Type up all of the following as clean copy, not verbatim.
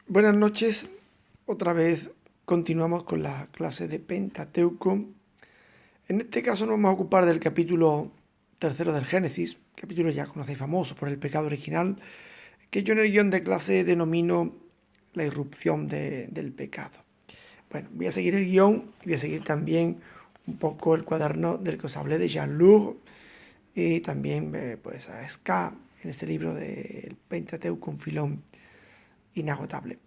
Buenas noches, otra vez continuamos con la clase de Pentateuco. En este caso nos vamos a ocupar del capítulo tercero del Génesis, capítulo ya conocéis famoso por el pecado original, que yo en el guión de clase denomino la irrupción del pecado. Bueno, voy a seguir el guión y voy a seguir también un poco el cuaderno del que os hablé de Jean-Luc y también pues a Ska en este libro del Pentateuco, un filón inagotable.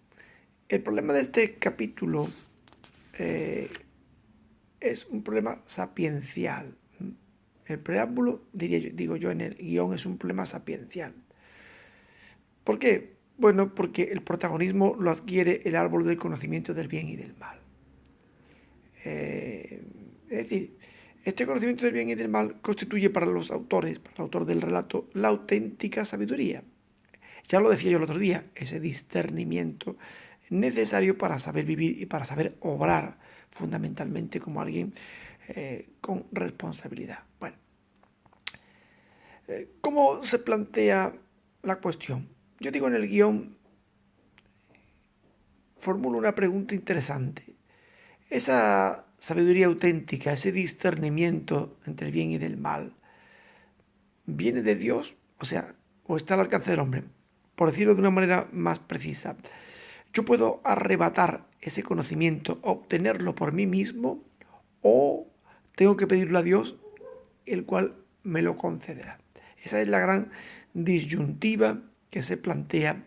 El problema de este capítulo es un problema sapiencial. El preámbulo, digo yo en el guión, es un problema sapiencial. ¿Por qué? Bueno, porque el protagonismo lo adquiere el árbol del conocimiento del bien y del mal. Es decir, este conocimiento del bien y del mal constituye para los autores, para el autor del relato, la auténtica sabiduría. Ya lo decía yo el otro día, ese discernimiento necesario para saber vivir y para saber obrar fundamentalmente como alguien con responsabilidad. Bueno, ¿cómo se plantea la cuestión? Yo digo en el guión, formulo una pregunta interesante. Esa sabiduría auténtica, ese discernimiento entre el bien y del mal, ¿viene de Dios? O sea, ¿o está al alcance del hombre? Por decirlo de una manera más precisa, yo puedo arrebatar ese conocimiento, obtenerlo por mí mismo, o tengo que pedirlo a Dios, el cual me lo concederá. Esa es la gran disyuntiva que se plantea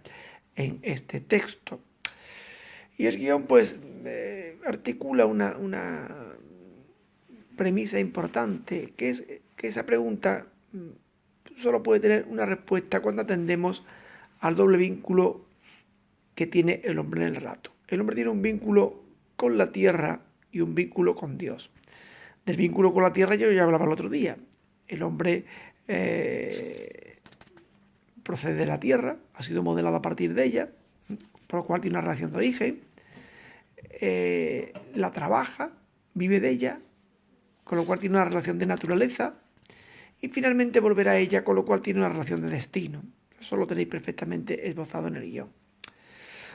en este texto. Y el guión pues articula una premisa importante, que es que esa pregunta solo puede tener una respuesta cuando atendemos al doble vínculo que tiene el hombre en el relato. El hombre tiene un vínculo con la tierra y un vínculo con Dios. Del vínculo con la tierra yo ya hablaba el otro día. El hombre procede de la tierra, ha sido modelado a partir de ella, por lo cual tiene una relación de origen, la trabaja, vive de ella, con lo cual tiene una relación de naturaleza, y finalmente volverá a ella, con lo cual tiene una relación de destino. Eso lo tenéis perfectamente esbozado en el guión.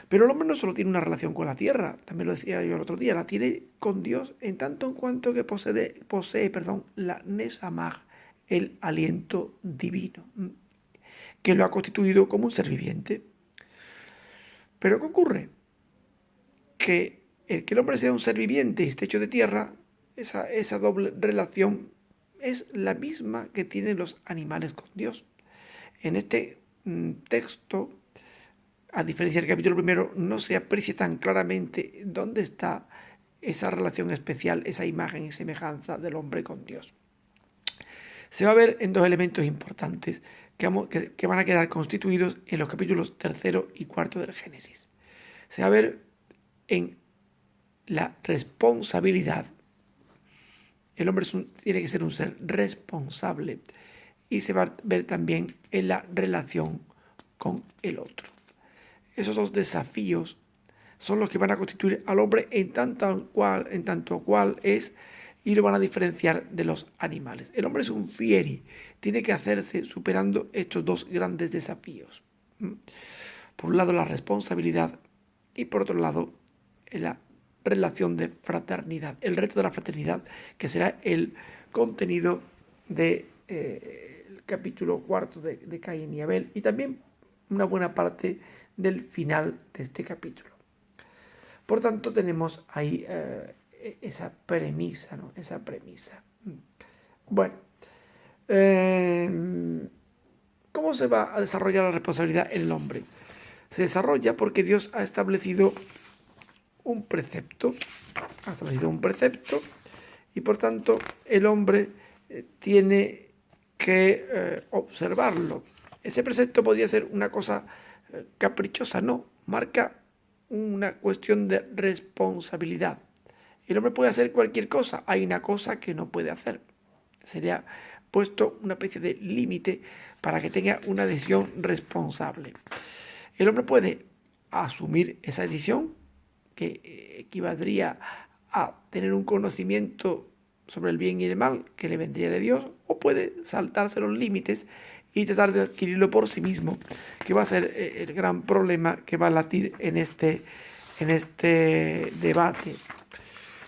Pero el hombre no solo tiene una relación con la tierra, también lo decía yo el otro día, la tiene con Dios en tanto en cuanto que posee la Nesamaj, el aliento divino, que lo ha constituido como un ser viviente. Pero ¿qué ocurre? Que el hombre sea un ser viviente y esté hecho de tierra, esa doble relación es la misma que tienen los animales con Dios. En este texto, a diferencia del capítulo primero, no se aprecia tan claramente dónde está esa relación especial, esa imagen y semejanza del hombre con Dios. Se va a ver en dos elementos importantes que van a quedar constituidos en los capítulos tercero y cuarto del Génesis. Se va a ver en la responsabilidad. El hombre tiene que ser un ser responsable y se va a ver también en la relación con el otro. Esos dos desafíos son los que van a constituir al hombre en tanto cual es y lo van a diferenciar de los animales. El hombre es un fieri, tiene que hacerse superando estos dos grandes desafíos. Por un lado la responsabilidad y por otro lado la relación de fraternidad, el reto de la fraternidad, que será el contenido del capítulo cuarto de Caín y Abel y también una buena parte del final de este capítulo. Por tanto, tenemos ahí esa premisa, ¿no? Esa premisa. Bueno, ¿cómo se va a desarrollar la responsabilidad en el hombre? Se desarrolla porque Dios ha establecido un precepto, y por tanto el hombre tiene que observarlo. Ese precepto podría ser una cosa caprichosa, no, marca una cuestión de responsabilidad. El hombre puede hacer cualquier cosa, hay una cosa que no puede hacer. Sería puesto una especie de límite para que tenga una decisión responsable. El hombre puede asumir esa decisión, que equivaldría a tener un conocimiento sobre el bien y el mal que le vendría de Dios, o puede saltarse los límites y tratar de adquirirlo por sí mismo, que va a ser el gran problema que va a latir en este debate.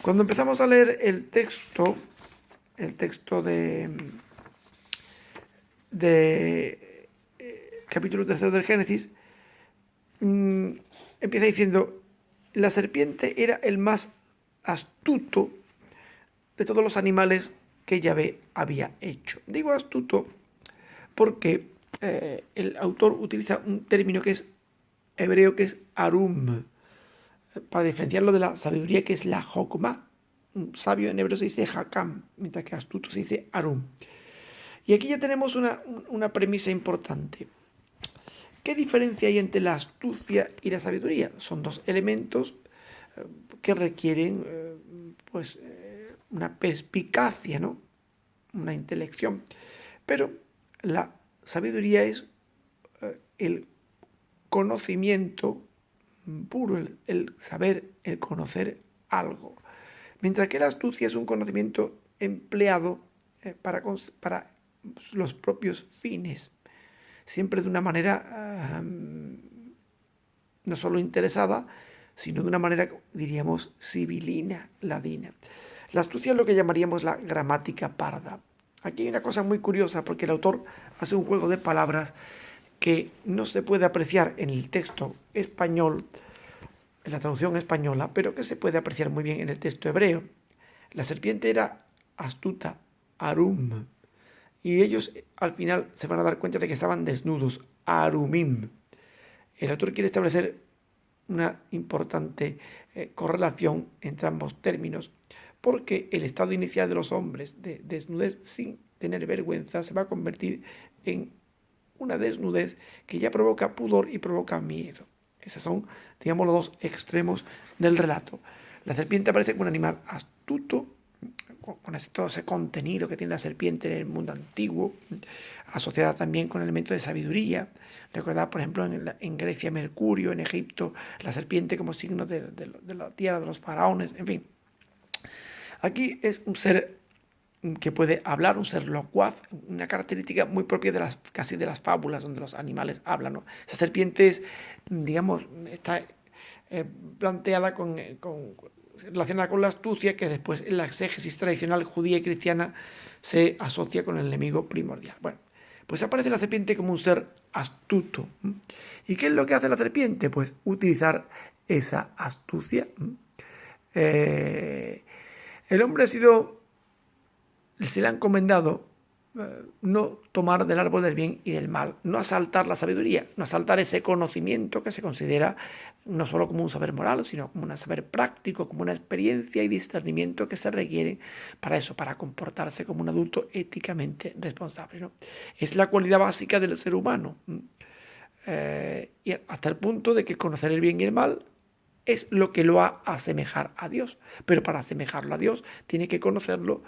Cuando empezamos a leer el texto de capítulo 3 del Génesis, empieza diciendo: la serpiente era el más astuto de todos los animales que Yahvé había hecho. Digo astuto porque el autor utiliza un término que es hebreo, que es arum, para diferenciarlo de la sabiduría, que es la jokma. Un sabio en hebreo se dice hakam, mientras que astuto se dice arum. Y aquí ya tenemos una premisa importante. ¿Qué diferencia hay entre la astucia y la sabiduría? Son dos elementos que requieren una perspicacia, ¿no? Una intelección. Pero la sabiduría es el conocimiento puro, el saber, el conocer algo. Mientras que la astucia es un conocimiento empleado para los propios fines, siempre de una manera no solo interesada, sino de una manera, diríamos, civilina, ladina. La astucia es lo que llamaríamos la gramática parda. Aquí hay una cosa muy curiosa, porque el autor hace un juego de palabras que no se puede apreciar en el texto español, en la traducción española, pero que se puede apreciar muy bien en el texto hebreo. La serpiente era astuta, arum, y ellos al final se van a dar cuenta de que estaban desnudos, arumim. El autor quiere establecer una importante correlación entre ambos términos, porque el estado inicial de los hombres de desnudez sin tener vergüenza se va a convertir en una desnudez que ya provoca pudor y provoca miedo. Esos son, digamos, los dos extremos del relato. La serpiente aparece como un animal astuto, con todo ese contenido que tiene la serpiente en el mundo antiguo, asociada también con elementos de sabiduría. Recordad, por ejemplo, en Grecia Mercurio, en Egipto, la serpiente como signo de la tierra de los faraones, en fin. Aquí es un ser que puede hablar, un ser locuaz, una característica muy propia de casi de las fábulas donde los animales hablan, ¿no? Esa serpiente es, digamos, está planteada relacionada con la astucia, que después en la exégesis tradicional judía y cristiana se asocia con el enemigo primordial. Bueno, pues aparece la serpiente como un ser astuto. ¿Y qué es lo que hace la serpiente? Pues utilizar esa astucia. El hombre se le ha encomendado no tomar del árbol del bien y del mal, no asaltar la sabiduría, no asaltar ese conocimiento que se considera no solo como un saber moral, sino como un saber práctico, como una experiencia y discernimiento que se requieren para eso, para comportarse como un adulto éticamente responsable, ¿no? Es la cualidad básica del ser humano, y hasta el punto de que conocer el bien y el mal es lo que lo va a asemejar a Dios, pero para asemejarlo a Dios tiene que conocerlo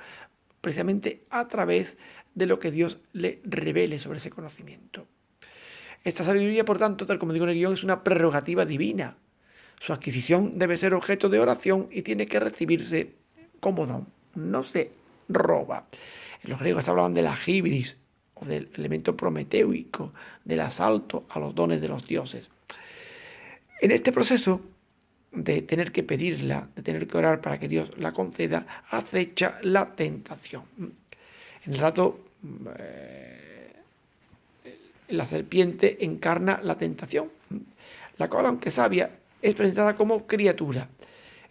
precisamente a través de lo que Dios le revele sobre ese conocimiento. Esta sabiduría, por tanto, tal como digo en el guión, es una prerrogativa divina. Su adquisición debe ser objeto de oración y tiene que recibirse como don. No se roba. Los griegos hablaban de la hibris, o del elemento prometéuico, del asalto a los dones de los dioses. En este proceso de tener que pedirla, de tener que orar para que Dios la conceda, acecha la tentación. En el relato, la serpiente encarna la tentación, la cual, aunque sabia, es presentada como criatura.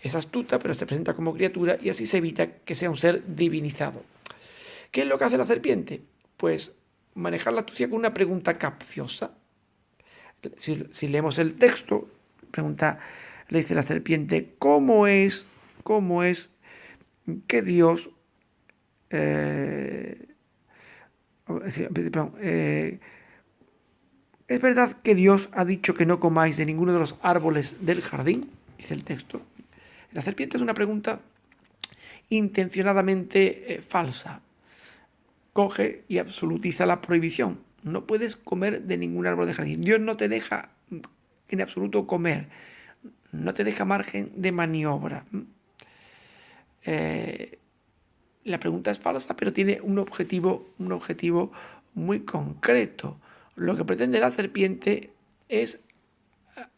Es astuta, pero se presenta como criatura y así se evita que sea un ser divinizado. ¿Qué es lo que hace la serpiente? Pues manejar la astucia con una pregunta capciosa. Si leemos el texto, le dice la serpiente: ¿cómo es que Dios ¿es verdad que Dios ha dicho que no comáis de ninguno de los árboles del jardín? Dice el texto. La serpiente es una pregunta intencionadamente falsa. Coge y absolutiza la prohibición. No puedes comer de ningún árbol del jardín. Dios no te deja en absoluto comer. No te deja margen de maniobra. La pregunta es falsa, pero tiene un objetivo muy concreto. Lo que pretende la serpiente es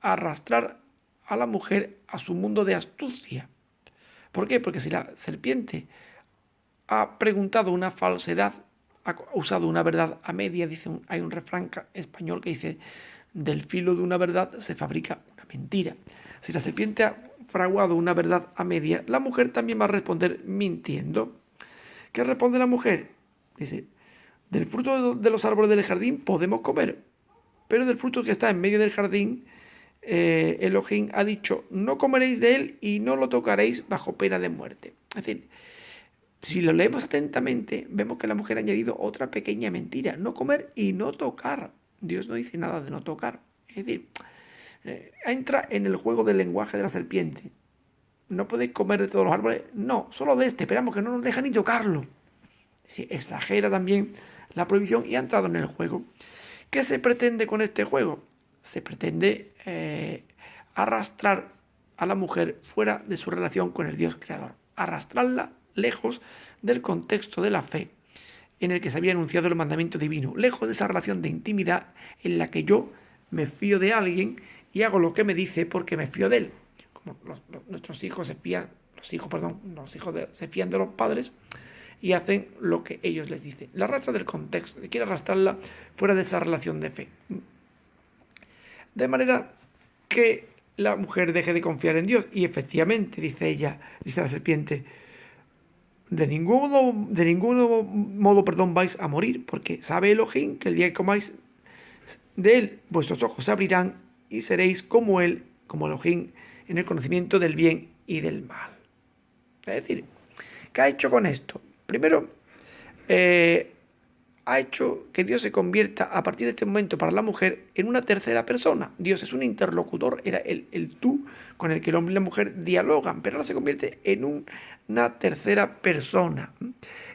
arrastrar a la mujer a su mundo de astucia. ¿Por qué? Porque si la serpiente ha preguntado una falsedad, ha usado una verdad a media, hay un refrán español que dice, del filo de una verdad se fabrica una mentira. Si la serpiente ha fraguado una verdad a media, la mujer también va a responder mintiendo. ¿Qué responde la mujer? Dice, del fruto de los árboles del jardín podemos comer, pero del fruto que está en medio del jardín, Elohim ha dicho, no comeréis de él y no lo tocaréis bajo pena de muerte. Es decir, si lo leemos atentamente, vemos que la mujer ha añadido otra pequeña mentira, no comer y no tocar. Dios no dice nada de no tocar. Es decir, entra en el juego del lenguaje de la serpiente. ¿No podéis comer de todos los árboles? No, solo de este, esperamos que no nos deja ni tocarlo. Sí, exagera también la prohibición y ha entrado en el juego. ¿Qué se pretende con este juego? Se pretende arrastrar a la mujer fuera de su relación con el Dios creador. Arrastrarla lejos del contexto de la fe en el que se había anunciado el mandamiento divino, lejos de esa relación de intimidad en la que yo me fío de alguien y hago lo que me dice porque me fío de él. Como nuestros hijos se fían, se fían de los padres y hacen lo que ellos les dicen. La arrastra del contexto, quiere arrastrarla fuera de esa relación de fe. De manera que la mujer deje de confiar en Dios. Y efectivamente, dice ella, dice la serpiente, de ningún modo, vais a morir, porque sabe Elohim que el día que comáis de él, vuestros ojos se abrirán y seréis como él, como Elohim, en el conocimiento del bien y del mal. Es decir, ¿qué ha hecho con esto? Primero, ha hecho que Dios se convierta a partir de este momento para la mujer en una tercera persona. Dios es un interlocutor, era el tú con el que el hombre y la mujer dialogan, pero ahora se convierte en una tercera persona,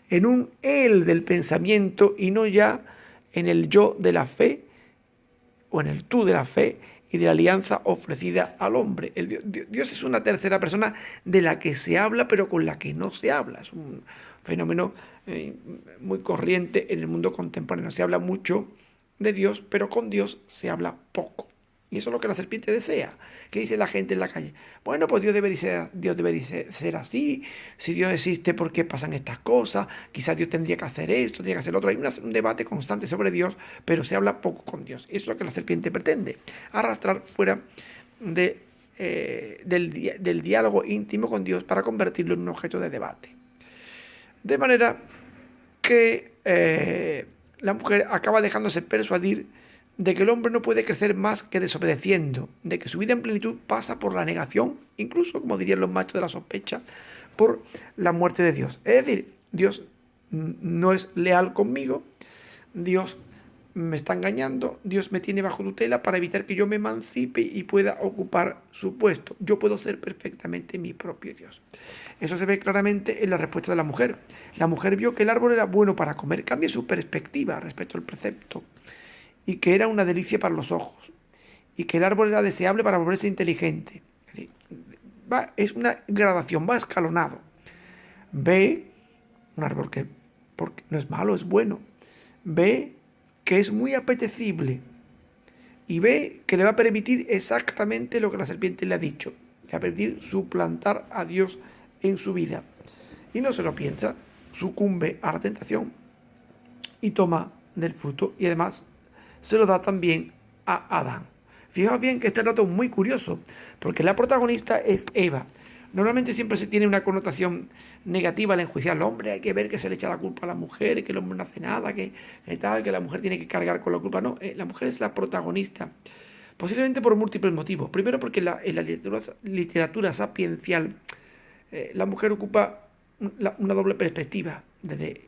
en un él del pensamiento y no ya en el yo de la fe o en el tú de la fe y de la alianza ofrecida al hombre. Dios es una tercera persona de la que se habla pero con la que no se habla. Es un fenómeno muy corriente en el mundo contemporáneo. Se habla mucho de Dios, pero con Dios se habla poco. Y eso es lo que la serpiente desea. ¿Qué dice la gente en la calle? Bueno, pues Dios debería ser así. Si Dios existe, ¿por qué pasan estas cosas? Quizás Dios tendría que hacer esto, tendría que hacer lo otro. Hay un debate constante sobre Dios, pero se habla poco con Dios. Eso es lo que la serpiente pretende. Arrastrar fuera del diálogo íntimo con Dios para convertirlo en un objeto de debate. De manera que la mujer acaba dejándose persuadir de que el hombre no puede crecer más que desobedeciendo, de que su vida en plenitud pasa por la negación, incluso, como dirían los machos de la sospecha, por la muerte de Dios. Es decir, Dios no es leal conmigo, Dios me está engañando, Dios me tiene bajo tutela para evitar que yo me emancipe y pueda ocupar su puesto. Yo puedo ser perfectamente mi propio Dios. Eso se ve claramente en la respuesta de la mujer. La mujer vio que el árbol era bueno para comer, cambia su perspectiva respecto al precepto, y que era una delicia para los ojos, y que el árbol era deseable para volverse inteligente. Es una gradación, va escalonado. Ve un árbol que porque no es malo, es bueno. Ve que es muy apetecible y ve que le va a permitir exactamente lo que la serpiente le ha dicho. Le va a permitir suplantar a Dios en su vida. Y no se lo piensa, sucumbe a la tentación y toma del fruto y además se lo da también a Adán. Fijaos bien que este relato es muy curioso, porque la protagonista es Eva. Normalmente siempre se tiene una connotación negativa al enjuiciar al hombre, hay que ver que se le echa la culpa a la mujer, que el hombre no hace nada, que la mujer tiene que cargar con la culpa. No, la mujer es la protagonista, posiblemente por múltiples motivos. Primero porque en la literatura sapiencial la mujer ocupa una doble perspectiva, desde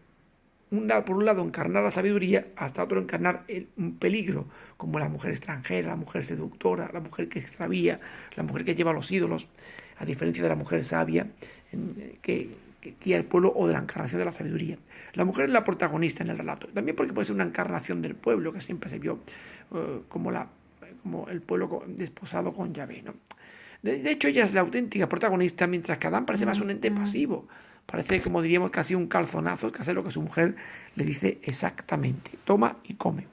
por un lado encarnar la sabiduría, hasta otro encarnar un peligro, como la mujer extranjera, la mujer seductora, la mujer que extravía, la mujer que lleva a los ídolos, a diferencia de la mujer sabia que guía al pueblo, o de la encarnación de la sabiduría. La mujer es la protagonista en el relato, también porque puede ser una encarnación del pueblo, que siempre se vio como el pueblo desposado con Yahvé, ¿no? De hecho, ella es la auténtica protagonista, mientras que Adán parece más un ente pasivo, Parece, como diríamos, casi un calzonazo, que hace lo que su mujer le dice exactamente. Toma y come.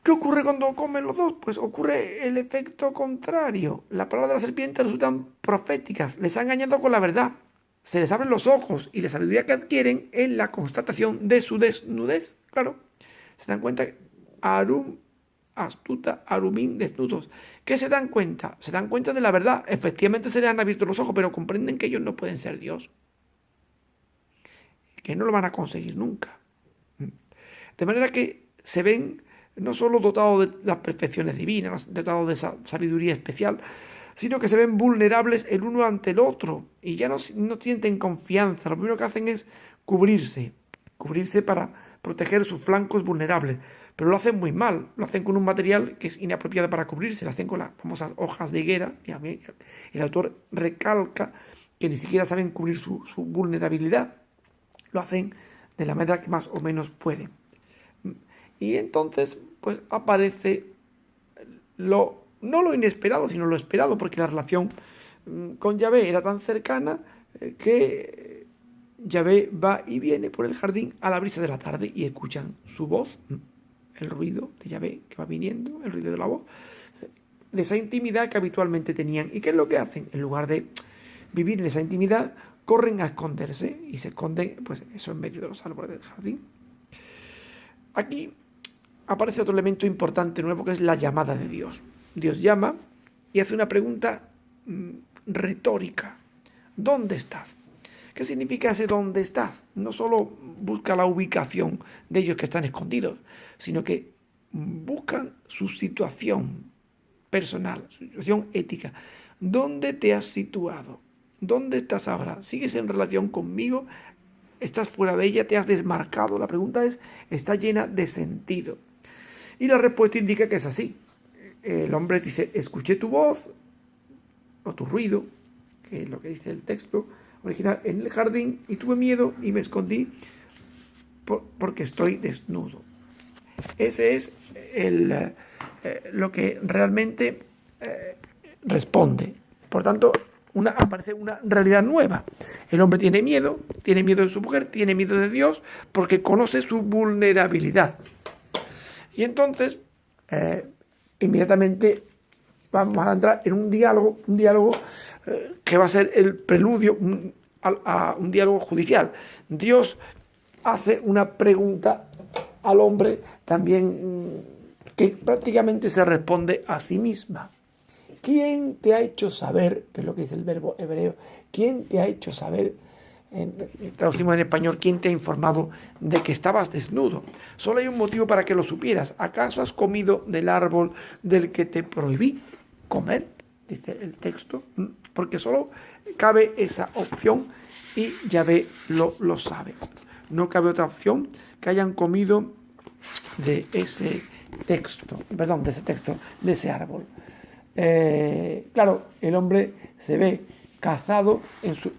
¿Qué ocurre cuando comen los dos? Pues ocurre el efecto contrario. Las palabras de la serpiente resultan proféticas. Les ha engañado con la verdad. Se les abren los ojos y la sabiduría que adquieren es la constatación de su desnudez. Claro, se dan cuenta. Arum, astuta, arumín, desnudos. ¿Qué se dan cuenta? Se dan cuenta de la verdad. Efectivamente se les han abierto los ojos, pero comprenden que ellos no pueden ser Dios. Que no lo van a conseguir nunca. De manera que se ven no solo dotados de las perfecciones divinas, dotados de esa sabiduría especial, sino que se ven vulnerables el uno ante el otro y ya no sienten confianza. Lo primero que hacen es cubrirse para proteger sus flancos vulnerables, pero lo hacen muy mal, lo hacen con un material que es inapropiado para cubrirse, lo hacen con las famosas hojas de higuera, y a mí el autor recalca que ni siquiera saben cubrir su vulnerabilidad, lo hacen de la manera que más o menos pueden. Y entonces, pues aparece no lo inesperado, sino lo esperado, porque la relación con Yahvé era tan cercana que Yahvé va y viene por el jardín a la brisa de la tarde y escuchan su voz, el ruido de Yahvé que va viniendo, el ruido de la voz, de esa intimidad que habitualmente tenían. ¿Y qué es lo que hacen? En lugar de vivir en esa intimidad, corren a esconderse y se esconden, pues eso, en medio de los árboles del jardín. Aquí aparece otro elemento importante nuevo, que es la llamada de Dios. Dios llama y hace una pregunta retórica. ¿Dónde estás? ¿Qué significa ese dónde estás? No solo busca la ubicación de ellos que están escondidos, sino que buscan su situación personal, su situación ética. ¿Dónde te has situado? ¿Dónde estás ahora? ¿Sigues en relación conmigo? ¿Estás fuera de ella? ¿Te has desmarcado? La pregunta está llena de sentido. Y la respuesta indica que es así. El hombre dice, escuché tu voz o tu ruido, que es lo que dice el texto original, en el jardín, y tuve miedo y me escondí porque estoy desnudo. Ese es lo que realmente responde. Por tanto, aparece una realidad nueva. El hombre tiene miedo de su mujer, tiene miedo de Dios, porque conoce su vulnerabilidad. Y entonces, inmediatamente vamos a entrar en un diálogo que va a ser el preludio a un diálogo judicial. Dios hace una pregunta al hombre también que prácticamente se responde a sí misma. ¿Quién te ha hecho saber, que es lo que dice el verbo hebreo, quién te ha hecho saber, traducimos en español, quién te ha informado de que estabas desnudo? Solo hay un motivo para que lo supieras. ¿Acaso has comido del árbol del que te prohibí comer? Dice el texto, porque solo cabe esa opción y Yahvé lo sabe. No cabe otra opción que hayan comido de ese texto, de ese árbol. Claro, el hombre se ve cazado en su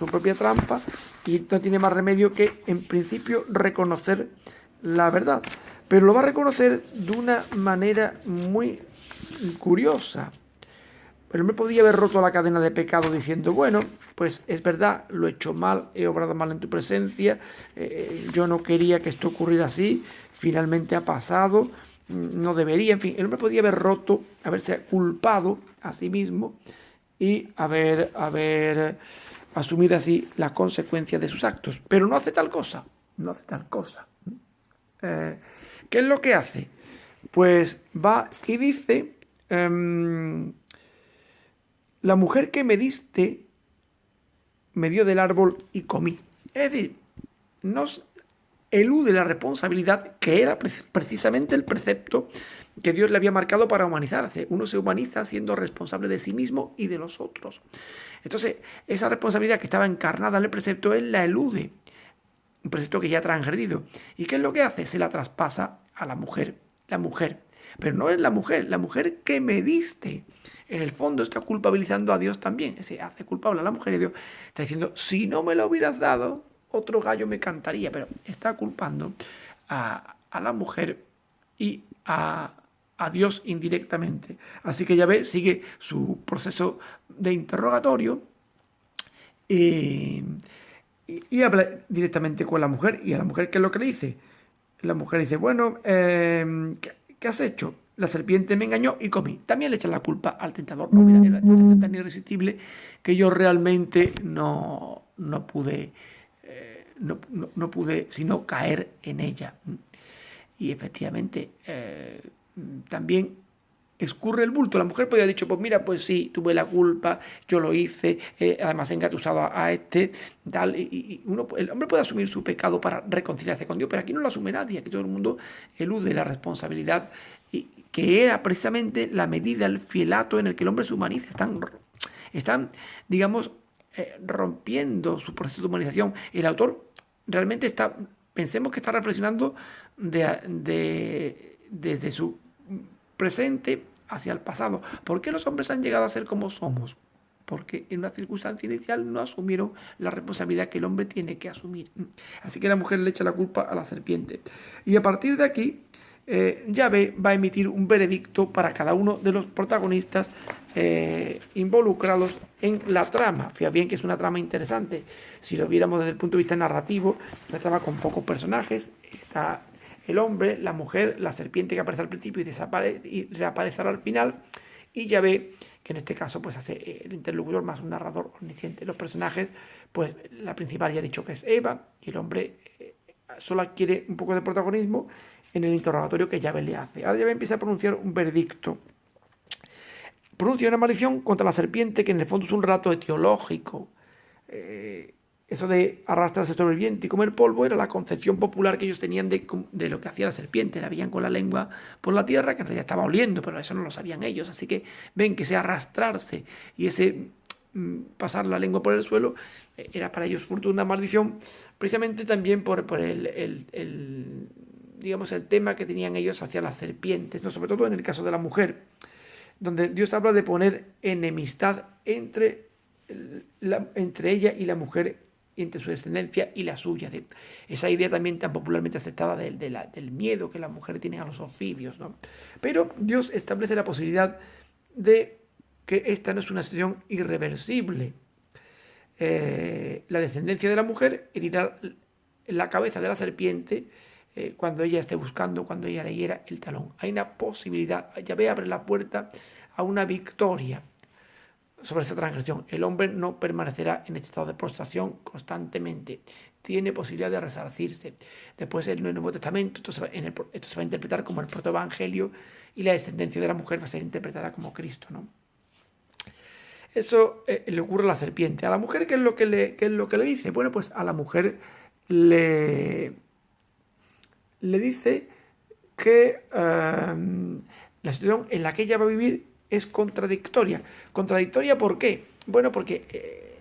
propia trampa y no tiene más remedio que, en principio, reconocer la verdad. Pero lo va a reconocer de una manera muy curiosa. El hombre podía haber roto la cadena de pecado diciendo, bueno, pues es verdad, lo he hecho mal, he obrado mal en tu presencia, yo no quería que esto ocurriera así, finalmente ha pasado, no debería, en fin, el hombre podía haber roto, haberse culpado a sí mismo y haber asumido así las consecuencias de sus actos. Pero no hace tal cosa. ¿Qué es lo que hace? Pues va y dice, la mujer que me diste me dio del árbol y comí. Es decir, nos elude la responsabilidad que era precisamente el precepto que Dios le había marcado para humanizarse. Uno se humaniza siendo responsable de sí mismo y de los otros. Entonces, esa responsabilidad que estaba encarnada en el precepto, él la elude. Un precepto que ya ha transgredido. ¿Y qué es lo que hace? Se la traspasa a la mujer. La mujer. Pero no es la mujer que me diste. En el fondo está culpabilizando a Dios también. Se hace culpable a la mujer y Dios está diciendo, si no me lo hubieras dado, otro gallo me cantaría. Pero está culpando a la mujer y a Dios indirectamente. Así que Yahvé sigue su proceso de interrogatorio y habla directamente con la mujer. ¿Y a la mujer qué es lo que le dice? La mujer dice, bueno, ¿qué has hecho? La serpiente me engañó y comí. También le echa la culpa al tentador. No, mira, era tan irresistible que yo realmente no pude, no pude sino caer en ella. Y efectivamente, también escurre el bulto. La mujer podría haber dicho, pues mira, pues sí, tuve la culpa, yo lo hice, además he engatusado a este, tal, y el hombre puede asumir su pecado para reconciliarse con Dios, pero aquí no lo asume nadie, aquí todo el mundo elude la responsabilidad, y, que era precisamente la medida, el fielato en el que el hombre se humaniza. Están digamos, rompiendo su proceso de humanización. El autor realmente está, pensemos que está reflexionando desde su presente hacia el pasado. ¿Por qué los hombres han llegado a ser como somos? Porque en una circunstancia inicial no asumieron la responsabilidad que el hombre tiene que asumir. Así que la mujer le echa la culpa a la serpiente. Y a partir de aquí, Yahvé va a emitir un veredicto para cada uno de los protagonistas involucrados en la trama. Fíjate bien que es una trama interesante. Si lo viéramos desde el punto de vista narrativo, una trama con pocos personajes. Está el hombre, la mujer, la serpiente que aparece al principio y reaparecerá al final, y Yahvé, que en este caso pues hace el interlocutor más un narrador omnisciente. Los personajes, pues la principal ya he dicho que es Eva, y el hombre solo adquiere un poco de protagonismo en el interrogatorio que Yahvé le hace. Ahora Yahvé empieza a pronunciar un veredicto. Pronuncia una maldición contra la serpiente, que en el fondo es un relato etiológico. Eso de arrastrarse sobre el viento y comer polvo era la concepción popular que ellos tenían de lo que hacía la serpiente. La veían con la lengua por la tierra, que en realidad estaba oliendo, pero eso no lo sabían ellos. Así que ven que ese arrastrarse y ese pasar la lengua por el suelo era para ellos fruto de una maldición, precisamente también por digamos, el tema que tenían ellos hacia las serpientes, ¿no? Sobre todo en el caso de la mujer, donde Dios habla de poner enemistad entre ella y la mujer, entre su descendencia y la suya. Esa idea también tan popularmente aceptada del miedo que la mujer tiene a los ofidios, ¿no? Pero Dios establece la posibilidad de que esta no es una situación irreversible. La descendencia de la mujer herirá la cabeza de la serpiente cuando ella esté buscando, cuando ella le hiera el talón. Hay una posibilidad, Yahvé abre la puerta a una victoria sobre esa transgresión. El hombre no permanecerá en este estado de prostración constantemente. Tiene posibilidad de resarcirse. Después, en el Nuevo Testamento, esto se va a interpretar como el protoevangelio, y la descendencia de la mujer va a ser interpretada como Cristo, ¿no? Eso le ocurre a la serpiente. A la mujer, ¿qué es lo que le dice? Bueno, pues a la mujer le dice que la situación en la que ella va a vivir es contradictoria. ¿Contradictoria por qué? Bueno, porque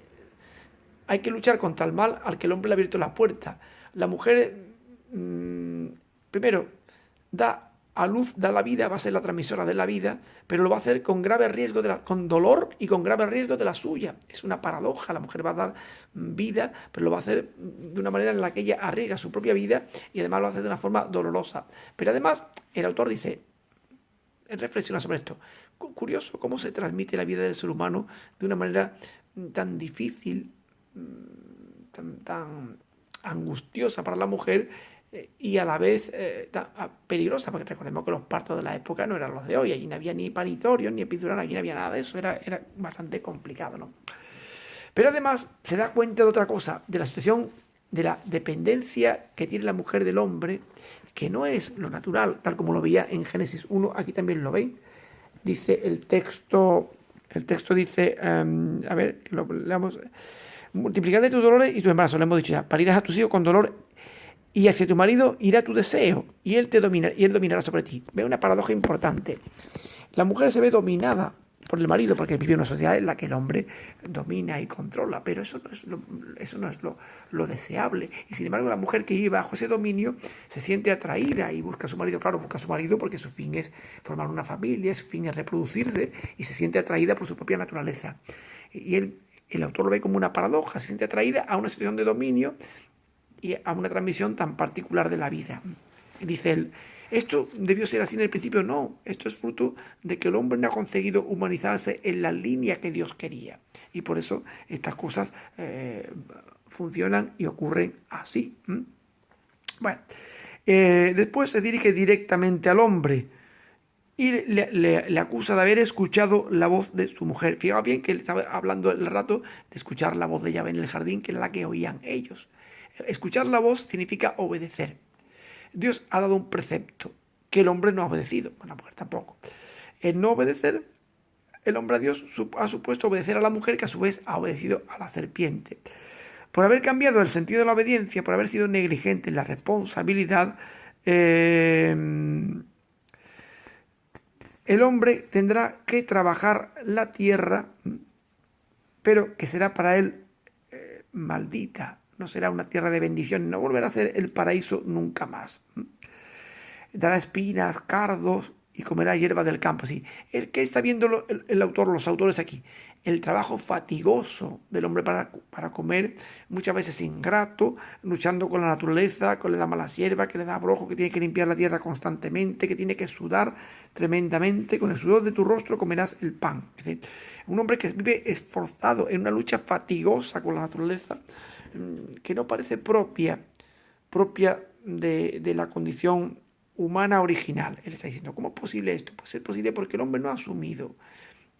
hay que luchar contra el mal al que el hombre le ha abierto la puerta. La mujer, primero, da a luz, da la vida, va a ser la transmisora de la vida, pero lo va a hacer con grave riesgo, con dolor y con grave riesgo de la suya. Es una paradoja. La mujer va a dar vida, pero lo va a hacer de una manera en la que ella arriesga su propia vida, y además lo hace de una forma dolorosa. Pero además, el autor dice, reflexiona sobre esto. Curioso cómo se transmite la vida del ser humano de una manera tan difícil, tan angustiosa para la mujer, y a la vez tan peligrosa, porque recordemos que los partos de la época no eran los de hoy. Allí no había ni paritorios, ni epidural, allí no había nada de eso. Era bastante complicado, ¿no? Pero además se da cuenta de otra cosa, de la situación, de la dependencia que tiene la mujer del hombre, que no es lo natural, tal como lo veía en Génesis 1, aquí también lo veis. Dice el texto dice, a ver, lo leamos, multiplicaré tus dolores y tus embarazos, le hemos dicho ya, parirás a tus hijos con dolor, y hacia tu marido irá tu deseo, y él dominará sobre ti. Ve una paradoja importante. La mujer se ve dominada por el marido, porque vive en una sociedad en la que el hombre domina y controla, pero eso no es lo deseable. Y sin embargo, la mujer que vive bajo ese dominio se siente atraída y busca a su marido. Claro, busca a su marido porque su fin es formar una familia, su fin es reproducirse, y se siente atraída por su propia naturaleza. Y el autor lo ve como una paradoja, se siente atraída a una situación de dominio y a una transmisión tan particular de la vida. Y dice él, ¿esto debió ser así en el principio? No, esto es fruto de que el hombre no ha conseguido humanizarse en la línea que Dios quería. Y por eso estas cosas funcionan y ocurren así. Bueno, después se dirige directamente al hombre y le acusa de haber escuchado la voz de su mujer. Fijaos bien que él estaba hablando el rato de escuchar la voz de Yahvé en el jardín, que era la que oían ellos. Escuchar la voz significa obedecer. Dios ha dado un precepto que el hombre no ha obedecido, bueno, la mujer tampoco. El no obedecer, el hombre a Dios ha supuesto obedecer a la mujer, que a su vez ha obedecido a la serpiente. Por haber cambiado el sentido de la obediencia, por haber sido negligente en la responsabilidad, el hombre tendrá que trabajar la tierra, pero que será para él maldita. No será una tierra de bendición, no volverá a ser el paraíso nunca más. Dará espinas, cardos y comerá hierba del campo. Sí, el que está viendo los autores aquí, el trabajo fatigoso del hombre para comer, muchas veces ingrato, luchando con la naturaleza, que le da malas hierbas, que le da abrojo, que tiene que limpiar la tierra constantemente, que tiene que sudar tremendamente. Con el sudor de tu rostro comerás el pan. Es decir, un hombre que vive esforzado en una lucha fatigosa con la naturaleza, que no parece propia de la condición humana original. Él está diciendo, ¿cómo es posible esto? Pues es posible porque el hombre no ha asumido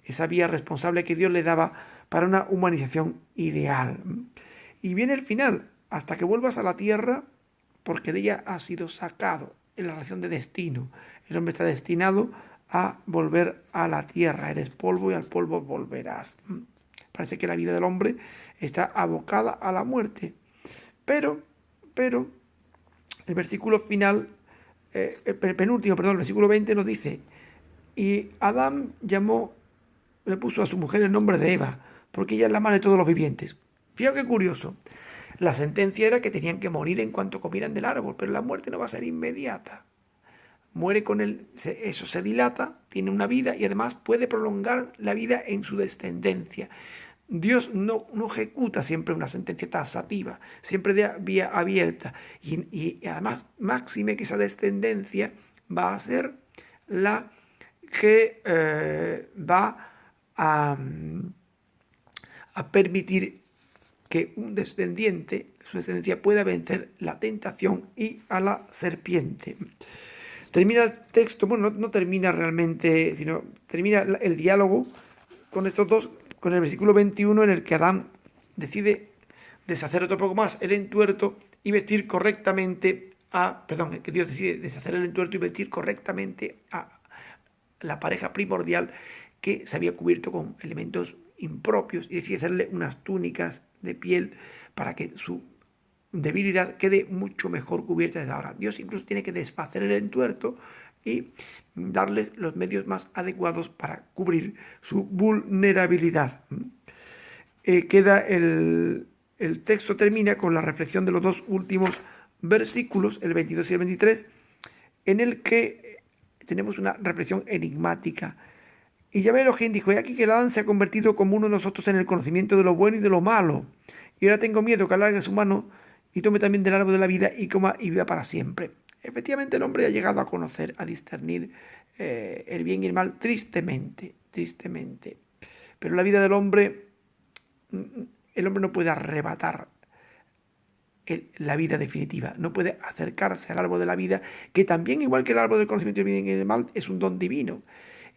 esa vía responsable que Dios le daba para una humanización ideal. Y viene el final, hasta que vuelvas a la tierra, porque de ella has sido sacado en la relación de destino. El hombre está destinado a volver a la tierra. Eres polvo y al polvo volverás. Parece que la vida del hombre está abocada a la muerte. Pero, el versículo final, el versículo 20 nos dice, y Adán le puso a su mujer el nombre de Eva, porque ella es la madre de todos los vivientes. Fíjate qué curioso. La sentencia era que tenían que morir en cuanto comieran del árbol, pero la muerte no va a ser inmediata. Muere con eso se dilata, tiene una vida y además puede prolongar la vida en su descendencia. Dios no ejecuta siempre una sentencia taxativa, siempre de vía abierta. Y además, máxime que esa descendencia va a ser la que va a permitir que un descendiente, su descendencia, pueda vencer la tentación y a la serpiente. Termina el texto, bueno, no termina realmente, sino termina el diálogo con estos dos, con el versículo 21, en el que Adán decide deshacer otro poco más el entuerto y vestir correctamente que Dios decide deshacer el entuerto y vestir correctamente a la pareja primordial que se había cubierto con elementos impropios y decide hacerle unas túnicas de piel para que su debilidad quede mucho mejor cubierta desde ahora. Dios incluso tiene que deshacer el entuerto y darles los medios más adecuados para cubrir su vulnerabilidad. El texto termina con la reflexión de los dos últimos versículos, el 22 y el 23, en el que tenemos una reflexión enigmática. Y Yahvé Elohim dijo, he aquí que el Adán se ha convertido como uno de nosotros en el conocimiento de lo bueno y de lo malo. Y ahora tengo miedo que alargue su mano y tome también del árbol de la vida y coma y viva para siempre. Efectivamente, el hombre ha llegado a conocer, a discernir el bien y el mal tristemente. Pero la vida del hombre, el hombre no puede arrebatar la vida definitiva, no puede acercarse al árbol de la vida, que también, igual que el árbol del conocimiento del bien y del mal, es un don divino.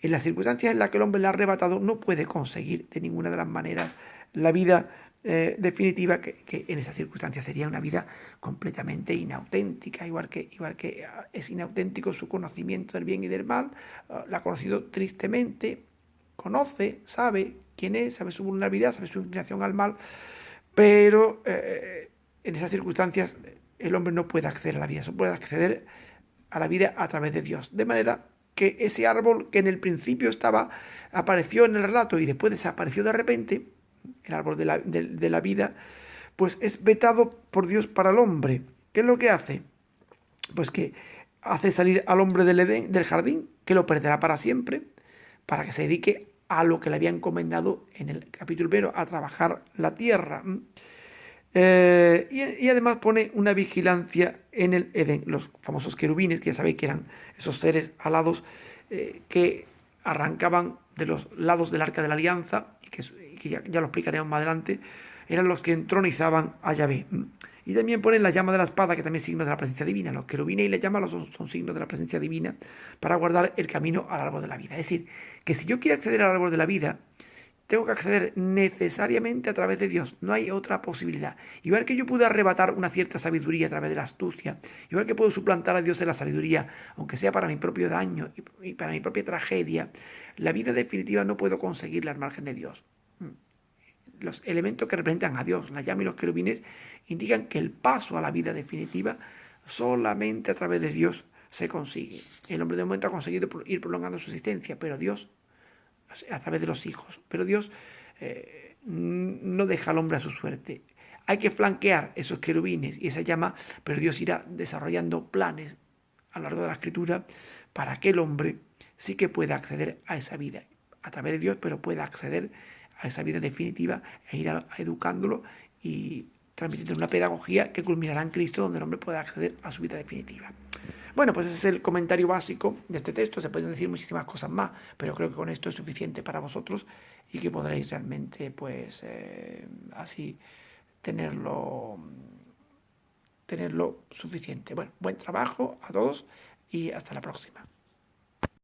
En las circunstancias en las que el hombre la ha arrebatado, no puede conseguir de ninguna de las maneras la vida definitiva, que en esas circunstancias sería una vida completamente inauténtica, igual que es inauténtico su conocimiento del bien y del mal. La ha conocido tristemente, conoce, sabe quién es, sabe su vulnerabilidad, sabe su inclinación al mal, pero en esas circunstancias el hombre no puede acceder a la vida, solo puede acceder a la vida a través de Dios, de manera que ese árbol que en el principio apareció en el relato y después desapareció de repente, el árbol de la vida, pues es vetado por Dios para el hombre. ¿Qué es lo que hace? Pues que hace salir al hombre del jardín, que lo perderá para siempre, para que se dedique a lo que le había encomendado en el capítulo primero, a trabajar la tierra. Y además pone una vigilancia en el Edén, los famosos querubines, que ya sabéis que eran esos seres alados que arrancaban de los lados del arca de la alianza, y que ya lo explicaremos más adelante, eran los que entronizaban a Yahvé. Y también ponen la llama de la espada, que también es signo de la presencia divina. Los querubines y la llama son signos de la presencia divina para guardar el camino al árbol de la vida. Es decir, que si yo quiero acceder al árbol de la vida, tengo que acceder necesariamente a través de Dios. No hay otra posibilidad. Igual que yo puedo arrebatar una cierta sabiduría a través de la astucia, igual que puedo suplantar a Dios en la sabiduría, aunque sea para mi propio daño y para mi propia tragedia, la vida definitiva no puedo conseguirla al margen de Dios. Los elementos que representan a Dios, la llama y los querubines, indican que el paso a la vida definitiva solamente a través de Dios se consigue. El hombre de momento ha conseguido ir prolongando su existencia, pero Dios, a través de los hijos, pero Dios no deja al hombre a su suerte. Hay que flanquear esos querubines y esa llama, pero Dios irá desarrollando planes a lo largo de la Escritura para que el hombre sí que pueda acceder a esa vida a través de Dios, pero pueda acceder a esa vida definitiva e ir educándolo y transmitiendo una pedagogía que culminará en Cristo, donde el hombre pueda acceder a su vida definitiva. Bueno, pues ese es el comentario básico de este texto. Se pueden decir muchísimas cosas más, pero creo que con esto es suficiente para vosotros y que podréis realmente, pues, así tenerlo suficiente. Bueno, buen trabajo a todos y hasta la próxima.